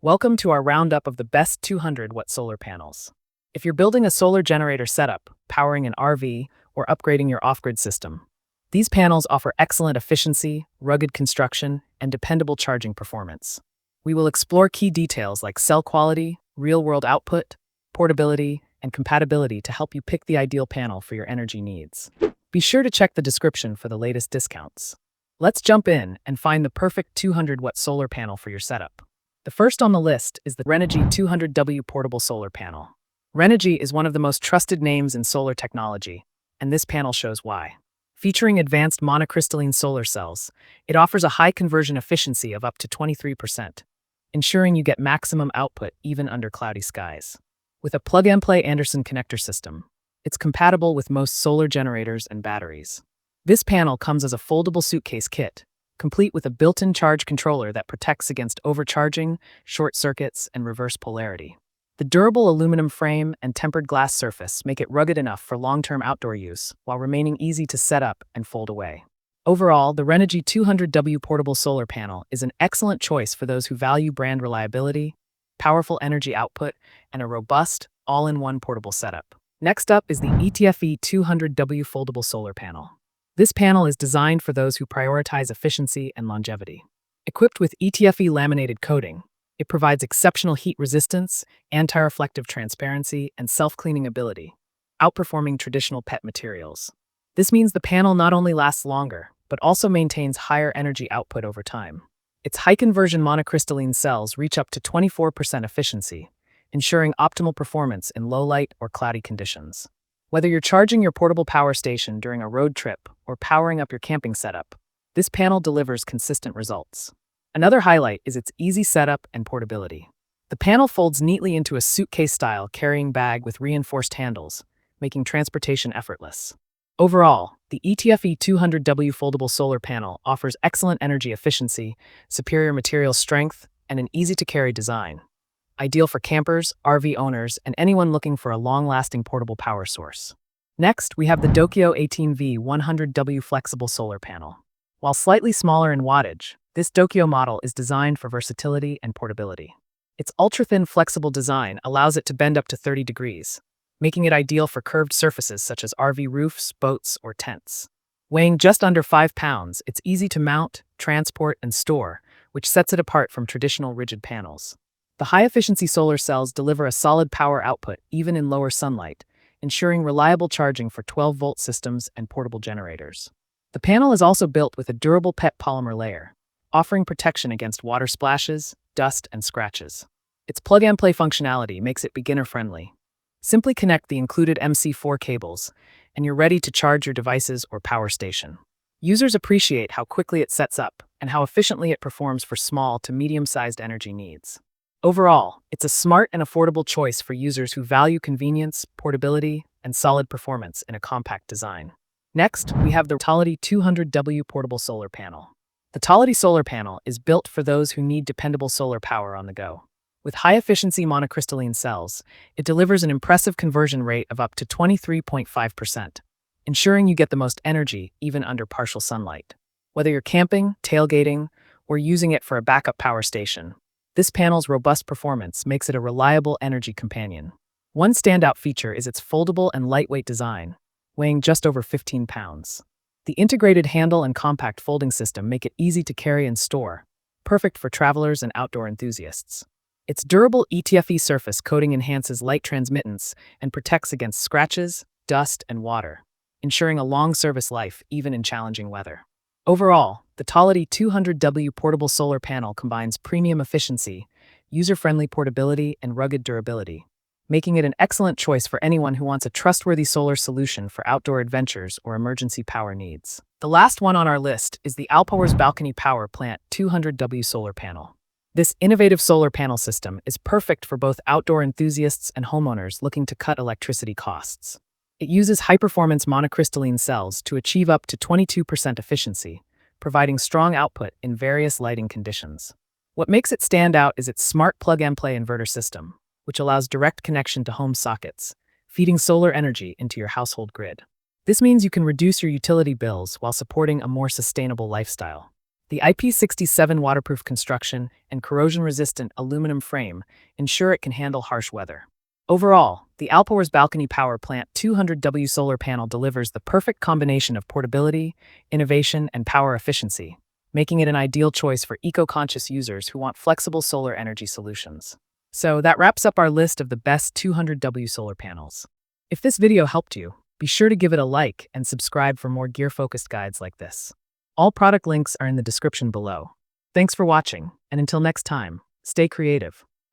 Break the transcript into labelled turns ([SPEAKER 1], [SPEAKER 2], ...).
[SPEAKER 1] Welcome to our roundup of the best 200-watt solar panels. If you're building a solar generator setup, powering an RV, or upgrading your off-grid system, these panels offer excellent efficiency, rugged construction, and dependable charging performance. We will explore key details like cell quality, real-world output, portability, and compatibility to help you pick the ideal panel for your energy needs. Be sure to check the description for the latest discounts. Let's jump in and find the perfect 200-watt solar panel for your setup. The first on the list is the Renogy 200W portable solar panel. Renogy is one of the most trusted names in solar technology, and this panel shows why. Featuring advanced monocrystalline solar cells, it offers a high conversion efficiency of up to 23%, ensuring you get maximum output even under cloudy skies. With a plug-and-play Anderson connector system, it's compatible with most solar generators and batteries. This panel comes as a foldable suitcase kit, complete with a built-in charge controller that protects against overcharging, short circuits, and reverse polarity. The durable aluminum frame and tempered glass surface make it rugged enough for long-term outdoor use while remaining easy to set up and fold away. Overall, the Renogy 200W portable solar panel is an excellent choice for those who value brand reliability, powerful energy output, and a robust, all-in-one portable setup. Next up is the ETFE 200W foldable solar panel. This panel is designed for those who prioritize efficiency and longevity. Equipped with ETFE laminated coating, it provides exceptional heat resistance, anti-reflective transparency, and self-cleaning ability, outperforming traditional PET materials. This means the panel not only lasts longer, but also maintains higher energy output over time. Its high-conversion monocrystalline cells reach up to 24% efficiency, ensuring optimal performance in low-light or cloudy conditions. Whether you're charging your portable power station during a road trip or powering up your camping setup, this panel delivers consistent results. Another highlight is its easy setup and portability. The panel folds neatly into a suitcase-style carrying bag with reinforced handles, making transportation effortless. Overall, the ETFE 200W foldable solar panel offers excellent energy efficiency, superior material strength, and an easy-to-carry design. Ideal for campers, RV owners, and anyone looking for a long-lasting portable power source. Next, we have the Dokyo 18V 100W flexible solar panel. While slightly smaller in wattage, this Dokyo model is designed for versatility and portability. Its ultra-thin flexible design allows it to bend up to 30 degrees, making it ideal for curved surfaces such as RV roofs, boats, or tents. Weighing just under 5 pounds, it's easy to mount, transport, and store, which sets it apart from traditional rigid panels. The high-efficiency solar cells deliver a solid power output even in lower sunlight, ensuring reliable charging for 12-volt systems and portable generators. The panel is also built with a durable PET polymer layer, offering protection against water splashes, dust, and scratches. Its plug-and-play functionality makes it beginner-friendly. Simply connect the included MC4 cables, and you're ready to charge your devices or power station. Users appreciate how quickly it sets up and how efficiently it performs for small to medium-sized energy needs. Overall, it's a smart and affordable choice for users who value convenience, portability, and solid performance in a compact design. Next, we have the Tollity 200W portable solar panel. The Tollity solar panel is built for those who need dependable solar power on the go. With high-efficiency monocrystalline cells, it delivers an impressive conversion rate of up to 23.5%, ensuring you get the most energy even under partial sunlight. Whether you're camping, tailgating, or using it for a backup power station, this panel's robust performance makes it a reliable energy companion. One standout feature is its foldable and lightweight design, weighing just over 15 pounds. The integrated handle and compact folding system make it easy to carry and store, perfect for travelers and outdoor enthusiasts. Its durable ETFE surface coating enhances light transmittance and protects against scratches, dust, and water, ensuring a long service life even in challenging weather. Overall, the Tollity 200W portable solar panel combines premium efficiency, user-friendly portability, and rugged durability, making it an excellent choice for anyone who wants a trustworthy solar solution for outdoor adventures or emergency power needs. The last one on our list is the Alpower's Balcony Power Plant 200W solar panel. This innovative solar panel system is perfect for both outdoor enthusiasts and homeowners looking to cut electricity costs. It uses high-performance monocrystalline cells to achieve up to 22% efficiency, providing strong output in various lighting conditions. What makes it stand out is its smart plug-and-play inverter system, which allows direct connection to home sockets, feeding solar energy into your household grid. This means you can reduce your utility bills while supporting a more sustainable lifestyle. The IP67 waterproof construction and corrosion-resistant aluminum frame ensure it can handle harsh weather. Overall, the Alpower's Balcony Power Plant 200W solar panel delivers the perfect combination of portability, innovation, and power efficiency, making it an ideal choice for eco-conscious users who want flexible solar energy solutions. So that wraps up our list of the best 200W solar panels. If this video helped you, be sure to give it a like and subscribe for more gear-focused guides like this. All product links are in the description below. Thanks for watching, and until next time, stay creative.